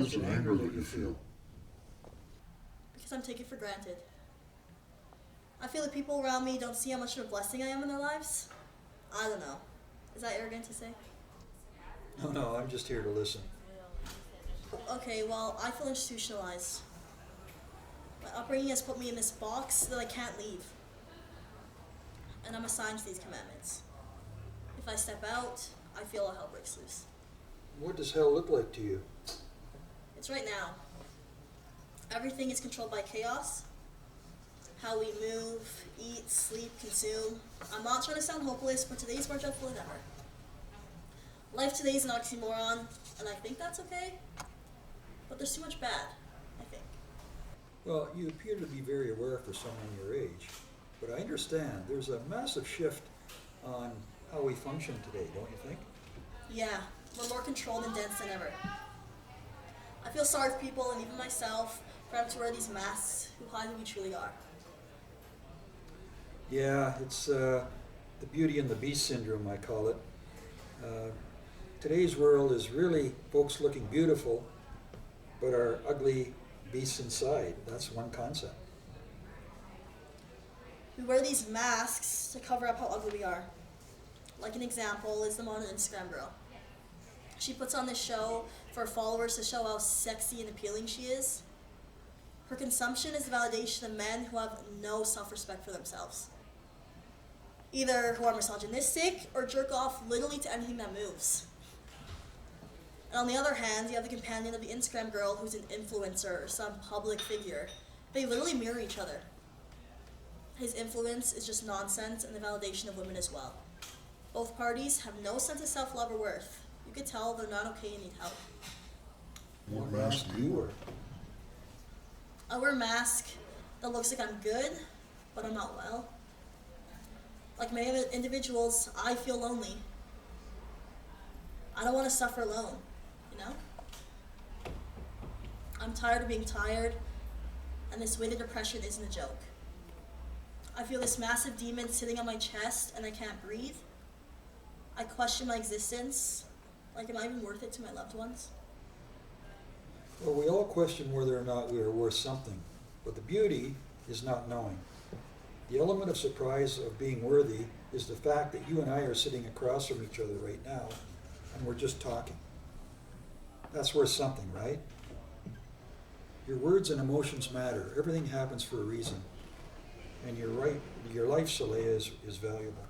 rage and anger that you feel? Because I'm taken for granted. I feel like people around me don't see how much of a blessing I am in their lives. I don't know. Is that arrogant to say? No, I'm just here to listen. Okay, well, I feel institutionalized. My upbringing has put me in this box that I can't leave. And I'm assigned to these commandments. If I step out, I feel all hell breaks loose. What does hell look like to you? It's right now. Everything is controlled by chaos. How we move, eat, sleep, consume. I'm not trying to sound hopeless, but today's more dreadful than ever. Life today is an oxymoron, and I think that's okay. But there's too much bad, I think. Well, you appear to be very aware for someone your age, but I understand there's a massive shift on how we function today, don't you think? Yeah, we're more controlled and dense than ever. I feel sorry for people, and even myself, for having to wear these masks who hide who we truly are. Yeah, it's the beauty and the beast syndrome, I call it. Today's world is really folks looking beautiful, but are ugly beasts inside. That's one concept. We wear these masks to cover up how ugly we are. Like an example is the modern Instagram girl. She puts on this show for her followers to show how sexy and appealing she is. Her consumption is the validation of men who have no self-respect for themselves. Either who are misogynistic or jerk off literally to anything that moves. And on the other hand, you have the companion of the Instagram girl who's an influencer or some public figure. They literally mirror each other. His influence is just nonsense and the validation of women as well. Both parties have no sense of self-love or worth. You could tell they're not okay and need help. What mask do you wear? I wear a mask that looks like I'm good, but I'm not well. Like many other individuals, I feel lonely. I don't want to suffer alone, you know? I'm tired of being tired, and this weight of depression isn't a joke. I feel this massive demon sitting on my chest, and I can't breathe. I question my existence. Like, am I even worth it to my loved ones? Well, we all question whether or not we are worth something, but the beauty is not knowing. The element of surprise of being worthy is the fact that you and I are sitting across from each other right now, and we're just talking. That's worth something, right? Your words and emotions matter. Everything happens for a reason. And you're right, your life, Solaiya, is valuable.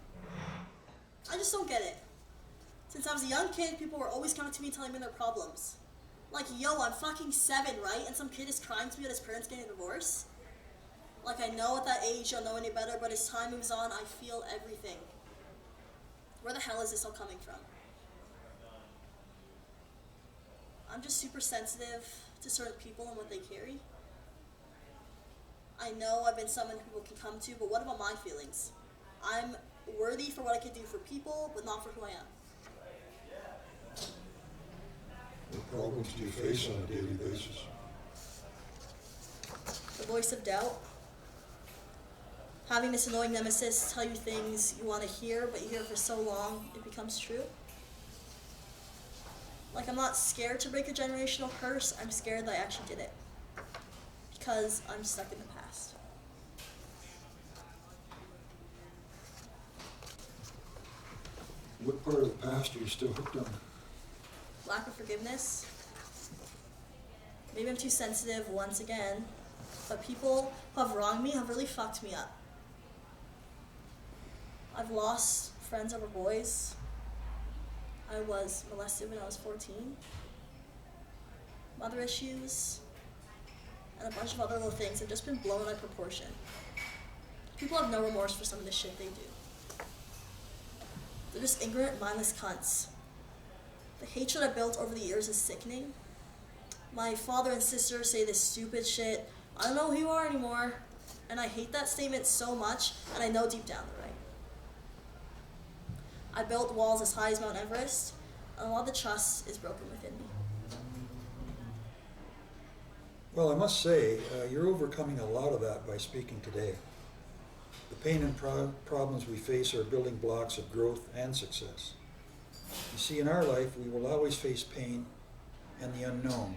I just don't get it. Since I was a young kid, people were always coming to me telling me their problems. Like, yo, I'm fucking 7, right? And some kid is crying to me that his parents getting a divorce? Like, I know at that age you don't know any better, but as time moves on, I feel everything. Where the hell is this all coming from? I'm just super sensitive to certain people and what they carry. I know I've been someone people can come to, but what about my feelings? I'm worthy for what I can do for people, but not for who I am. What problems do you face on a daily basis? The voice of doubt. Having this annoying nemesis tell you things you want to hear, but you hear it for so long, it becomes true. Like, I'm not scared to break a generational curse, I'm scared that I actually did it. Because I'm stuck in the past. What part of the past are you still hooked on? Lack of forgiveness. Maybe I'm too sensitive once again, but people who have wronged me have really fucked me up. I've lost friends over boys. I was molested when I was 14. Mother issues. And a bunch of other little things have just been blown out of proportion. People have no remorse for some of the shit they do. They're just ignorant, mindless cunts. The hatred I built over the years is sickening. My father and sister say this stupid shit, I don't know who you are anymore. And I hate that statement so much, and I know deep down they're right. I built walls as high as Mount Everest, and a lot of the trust is broken within me. Well, I must say, you're overcoming a lot of that by speaking today. The pain and problems we face are building blocks of growth and success. You see, in our life, we will always face pain and the unknown.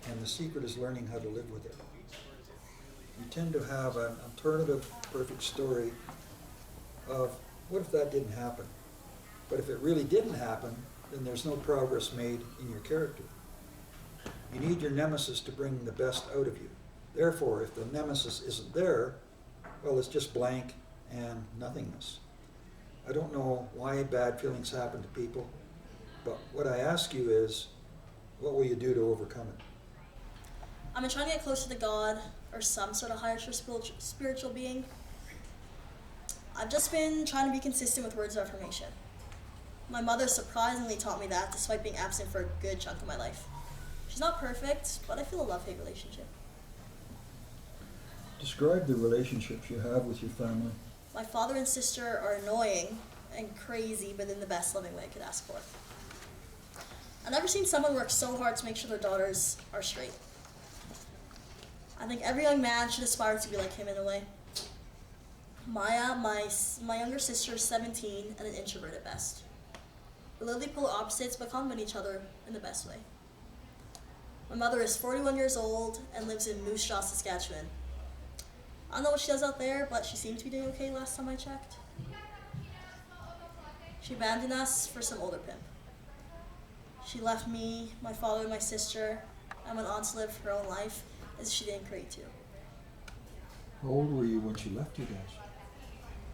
and the secret is learning how to live with it. You tend to have an alternative perfect story of what if that didn't happen? But if it really didn't happen, then there's no progress made in your character. You need your nemesis to bring the best out of you. Therefore, if the nemesis isn't there, well, it's just blank and nothingness. I don't know why bad feelings happen to people, but what I ask you is, what will you do to overcome it? I've been trying to get closer to God or some sort of higher spiritual being. I've just been trying to be consistent with words of affirmation. My mother surprisingly taught me that despite being absent for a good chunk of my life. She's not perfect, but I feel a love-hate relationship. Describe the relationships you have with your family. My father and sister are annoying and crazy, but in the best loving way I could ask for. I've never seen someone work so hard to make sure their daughters are straight. I think every young man should aspire to be like him in a way. Maya, my younger sister, is 17 and an introvert at best. We're literally polar opposites, but complement each other in the best way. My mother is 41 years old and lives in Moose Jaw, Saskatchewan. I don't know what she does out there, but she seemed to be doing okay last time I checked. She abandoned us for some older pimp. She left me, my father, and my sister, and went on to live her own life as she didn't create to. How old were you when she left you guys?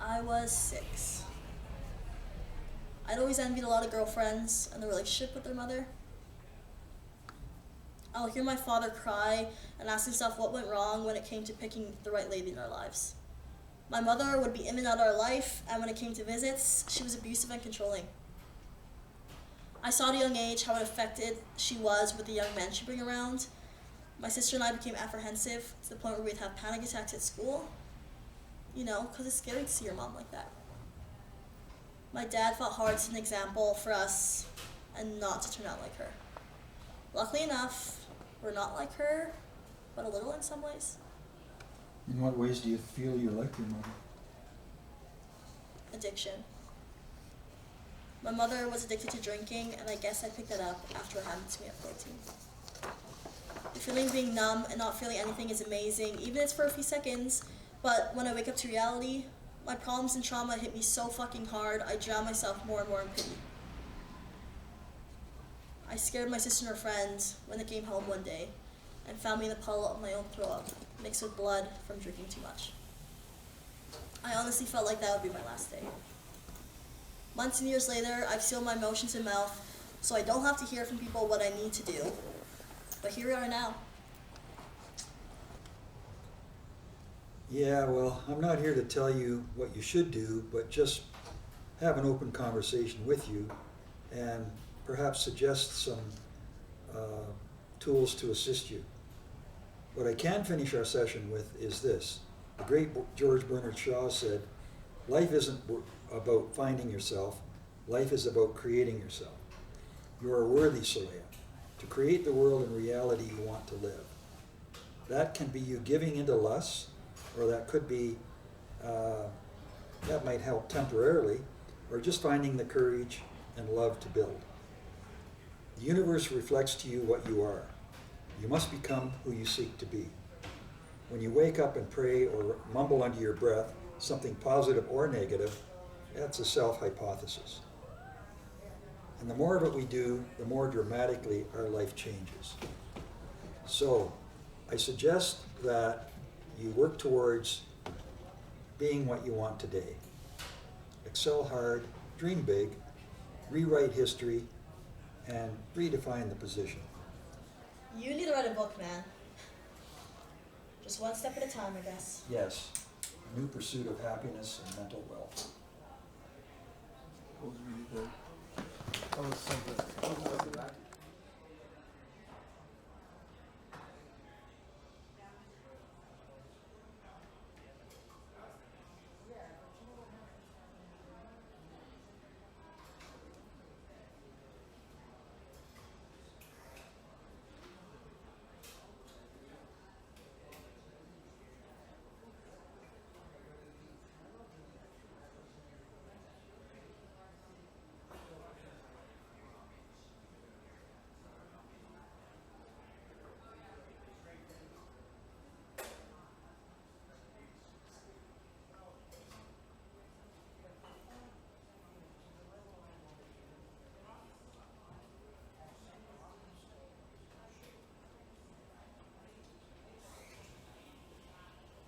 I was 6. I'd always envied a lot of girlfriends and the relationship with their mother. I'll hear my father cry and ask himself what went wrong when it came to picking the right lady in our lives. My mother would be in and out of our life, and when it came to visits, she was abusive and controlling. I saw at a young age how affected she was with the young men she'd bring around. My sister and I became apprehensive to the point where we'd have panic attacks at school. You know, because it's scary to see your mom like that. My dad fought hard to set an example for us and not to turn out like her. Luckily enough, we're not like her, but a little in some ways. In what ways do you feel you're like your mother? Addiction. My mother was addicted to drinking, and I guess I picked that up after it happened to me at 14. The feeling of being numb and not feeling anything is amazing, even if it's for a few seconds, but when I wake up to reality, my problems and trauma hit me so fucking hard, I drown myself more and more in pity. I scared my sister and her friend when they came home one day and found me in a puddle of my own throw up, mixed with blood from drinking too much. I honestly felt like that would be my last day. Months and years later, I've sealed my emotions in mouth so I don't have to hear from people what I need to do. But here we are now. Yeah, well, I'm not here to tell you what you should do, but just have an open conversation with you and perhaps suggest some tools to assist you. What I can finish our session with is this. The great George Bernard Shaw said, life isn't about finding yourself, life is about creating yourself. You are worthy, Solaiya, to create the world and reality you want to live. That can be you giving into lust, or that could be, that might help temporarily, or just finding the courage and love to build. The universe reflects to you what you are. You must become who you seek to be. When you wake up and pray or mumble under your breath something positive or negative, that's a self-hypothesis. And the more of it we do, the more dramatically our life changes. So, I suggest that you work towards being what you want today. Excel hard, dream big, rewrite history, and redefine the position. You need to write a book, man. Just one step at a time, I guess. Yes, a new pursuit of happiness and mental wealth. That was really good. That was so good.